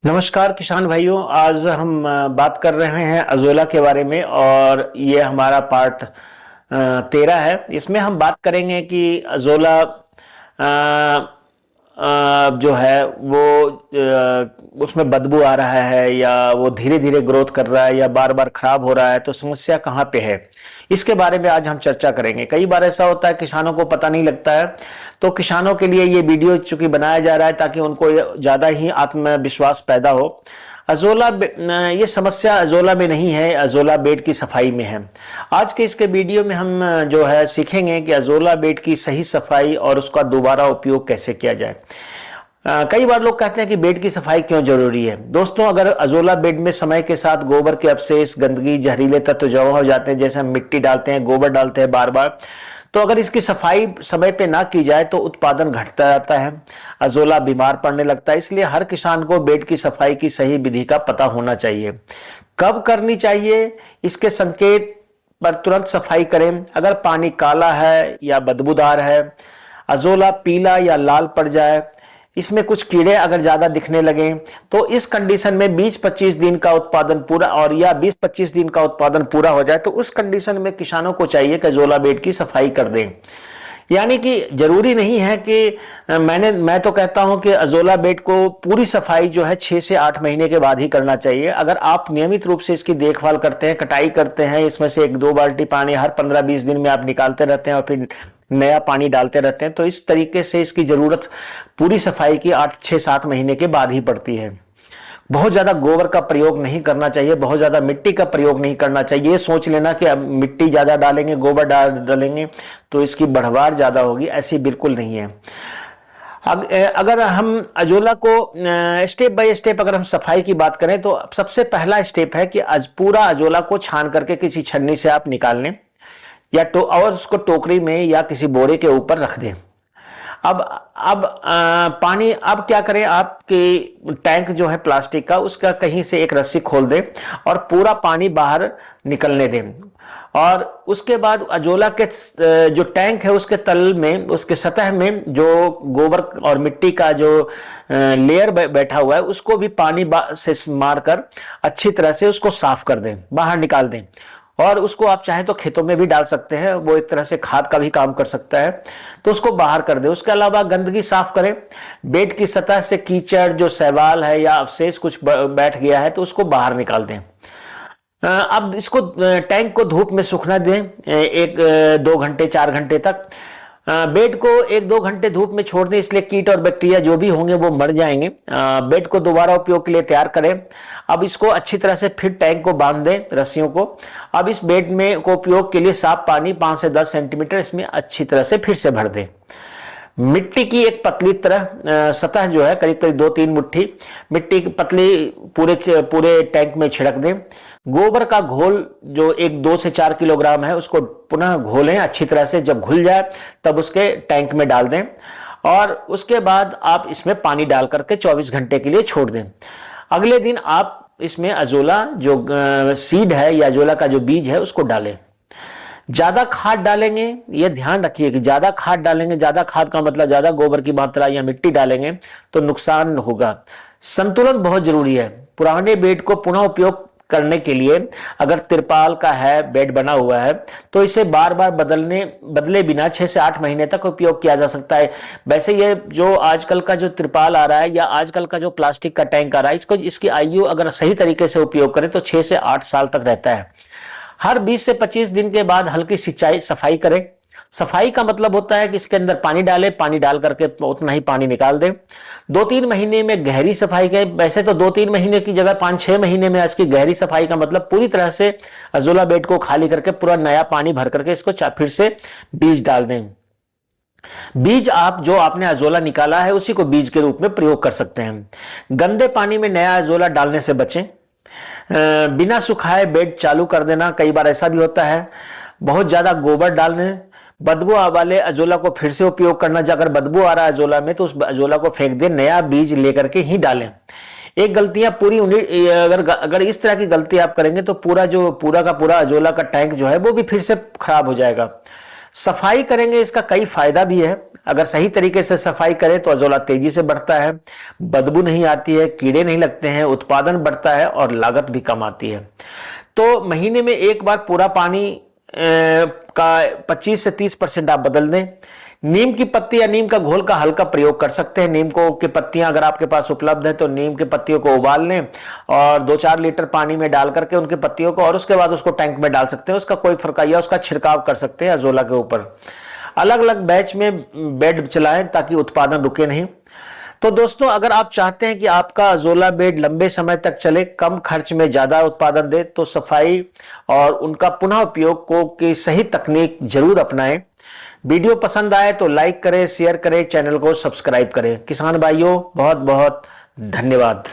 नमस्कार किसान भाइयों। आज हम बात कर रहे हैं अजोला के बारे में और ये हमारा पार्ट 13 है। इसमें हम बात करेंगे कि अजोला जो है वो उसमें बदबू आ रहा है या वो धीरे धीरे ग्रोथ कर रहा है या बार बार खराब हो रहा है, तो समस्या कहाँ पे है, इसके बारे में आज हम चर्चा करेंगे। कई बार ऐसा होता है किसानों को पता नहीं लगता है, तो किसानों के लिए ये वीडियो चूंकि बनाया जा रहा है ताकि उनको ज्यादा ही आत्मविश्वास पैदा हो। ये समस्या अजोला में नहीं है, अजोला बेड की सफाई में है। आज के इसके वीडियो में हम जो है सीखेंगे कि अजोला बेड की सही सफाई और उसका दोबारा उपयोग कैसे किया जाए। कई बार लोग कहते हैं कि बेड की सफाई क्यों जरूरी है। दोस्तों, अगर अजोला बेड में समय के साथ गोबर के अवशेष, गंदगी, जहरीले तत्व जमा हो जाते हैं, जैसे हम मिट्टी डालते हैं, गोबर डालते हैं बार बार, तो अगर इसकी सफाई समय पे ना की जाए तो उत्पादन घटता जाता है, अजोला बीमार पड़ने लगता है। इसलिए हर किसान को बेड की सफाई की सही विधि का पता होना चाहिए। कब करनी चाहिए, इसके संकेत पर तुरंत सफाई करें। अगर पानी काला है या बदबूदार है, अजोला पीला या लाल पड़ जाए, इसमें कुछ कीड़े अगर ज्यादा दिखने लगे, तो इस कंडीशन में 20-25 दिन का उत्पादन पूरा और या 20-25 दिन का उत्पादन पूरा हो जाए, तो उस कंडीशन में किसानों को चाहिए कि अजोला बेड की सफाई कर दें। यानी कि जरूरी नहीं है कि मैं तो कहता हूं कि अजोला बेड को पूरी सफाई जो है 6 से 8 महीने के बाद ही करना चाहिए। अगर आप नियमित रूप से इसकी देखभाल करते हैं, कटाई करते हैं, इसमें से 1-2 बाल्टी पानी हर 15-20 दिन में आप निकालते रहते हैं और फिर नया पानी डालते रहते हैं, तो इस तरीके से इसकी जरूरत पूरी सफाई की 8-6-7 महीने के बाद ही पड़ती है। बहुत ज्यादा गोबर का प्रयोग नहीं करना चाहिए, बहुत ज्यादा मिट्टी का प्रयोग नहीं करना चाहिए। ये सोच लेना कि अब मिट्टी ज्यादा डालेंगे, गोबर डालेंगे तो इसकी बढ़वार ज्यादा होगी, ऐसी बिल्कुल नहीं है। अगर हम अजोला को स्टेप बाय स्टेप अगर हम सफाई की बात करें, तो सबसे पहला स्टेप है कि पूरा अजोला को छान करके किसी छन्नी से आप निकाल लें या और उसको टोकरी में या किसी बोरे के ऊपर रख दें। अब पानी अब क्या करें, आपके टैंक जो है प्लास्टिक का, उसका कहीं से एक रस्सी खोल दें और पूरा पानी बाहर निकलने दें। और उसके बाद अजोला के जो टैंक है उसके तल में, उसके सतह में जो गोबर और मिट्टी का जो लेयर बैठा हुआ है, उसको भी पानी से मारकर अच्छी तरह से उसको साफ कर दें, बाहर निकाल दें। और उसको आप चाहे तो खेतों में भी डाल सकते हैं, वो एक तरह से खाद का भी काम कर सकता है, तो उसको बाहर कर दें। उसके अलावा गंदगी साफ करें। बेड की सतह से कीचड़, जो शैवाल है या अवशेष कुछ बैठ गया है, तो उसको बाहर निकाल दें। अब इसको टैंक को धूप में सूखना दें 1-2 घंटे 4 घंटे तक। बेड को 1-2 घंटे धूप में छोड़ दें, इसलिए कीट और बैक्टीरिया जो भी होंगे वो मर जाएंगे। बेड को दोबारा उपयोग के लिए तैयार करें। अब इसको अच्छी तरह से फिर टैंक को बांध दें रस्सियों को। अब इस बेड में को उपयोग के लिए साफ पानी 5 से 10 सेंटीमीटर इसमें अच्छी तरह से फिर से भर दें। मिट्टी की एक पतली तरह सतह जो है, करीब करीब 2-3 मुट्ठी मिट्टी की पतली पूरे टैंक में छिड़क दें। गोबर का घोल जो 2 से 4 किलोग्राम है, उसको पुनः घोलें अच्छी तरह से। जब घुल जाए तब उसके टैंक में डाल दें और उसके बाद आप इसमें पानी डाल करके 24 घंटे के लिए छोड़ दें। अगले दिन आप इसमें अजोला जो सीड है या अजोला का जो बीज है उसको डालें। ज्यादा खाद डालेंगे, ये ध्यान रखिए कि ज्यादा खाद डालेंगे, ज्यादा खाद का मतलब ज्यादा गोबर की मात्रा या मिट्टी डालेंगे तो नुकसान होगा। संतुलन बहुत जरूरी है। पुराने बेड को पुनः उपयोग करने के लिए अगर तिरपाल का है बेड बना हुआ है, तो इसे बार बार बदले बिना 6 से 8 महीने तक उपयोग किया जा सकता है। वैसे ये जो आजकल का जो तिरपाल आ रहा है या आजकल का जो प्लास्टिक का टैंक आ रहा है, इसकी आयु अगर सही तरीके से उपयोग करें तो 6 से 8 साल तक रहता है। हर 20 से 25 दिन के बाद हल्की सिंचाई सफाई करें। सफाई का मतलब होता है कि इसके अंदर पानी डालें, पानी डाल करके उतना ही पानी निकाल दें। 2-3 महीने में गहरी सफाई करें। वैसे तो 2-3 महीने की जगह 5-6 महीने में इसकी गहरी सफाई का मतलब पूरी तरह से अजोला बेड को खाली करके पूरा नया पानी भर करके इसको फिर से बीज डाल दें। बीज जो आपने अजोला निकाला है उसी को बीज के रूप में प्रयोग कर सकते हैं। गंदे पानी में नया अजोला डालने से बचें। बिना सुखाए बेड चालू कर देना, कई बार ऐसा भी होता है। बहुत ज्यादा गोबर डालने, बदबू वाले अजोला को फिर से उपयोग करना। अगर बदबू आ रहा है अजोला में तो उस अजोला को फेंक दें, नया बीज लेकर के ही डालें। एक गलतियां पूरी अगर इस तरह की गलती आप करेंगे तो पूरा का पूरा अजोला का टैंक जो है वो भी फिर से खराब हो जाएगा। सफाई करेंगे, इसका कई फायदा भी है। अगर सही तरीके से सफाई करें तो अजोला तेजी से बढ़ता है, बदबू नहीं आती है, कीड़े नहीं लगते हैं, उत्पादन बढ़ता है और लागत भी कम आती है। तो महीने में एक बार पूरा पानी का 25 से 30% आप बदल दें। नीम की पत्ती या नीम का घोल का हल्का प्रयोग कर सकते हैं। नीम को की पत्तियां अगर आपके पास उपलब्ध है तो नीम की पत्तियों को उबाल लें और 2-4 लीटर पानी में डाल करके उनकी पत्तियों को, और उसके बाद उसको टैंक में डाल सकते हैं। उसका कोई फर्क, या उसका छिड़काव कर सकते हैं अजोला के ऊपर। अलग अलग बैच में बेड चलाएं ताकि उत्पादन रुके नहीं। तो दोस्तों, अगर आप चाहते हैं कि आपका अजोला बेड लंबे समय तक चले, कम खर्च में ज्यादा उत्पादन दे, तो सफाई और उनका पुनः उपयोग को की सही तकनीक जरूर अपनाएं। वीडियो पसंद आए तो लाइक करें, शेयर करें, चैनल को सब्सक्राइब करें। किसान भाइयों, बहुत बहुत धन्यवाद।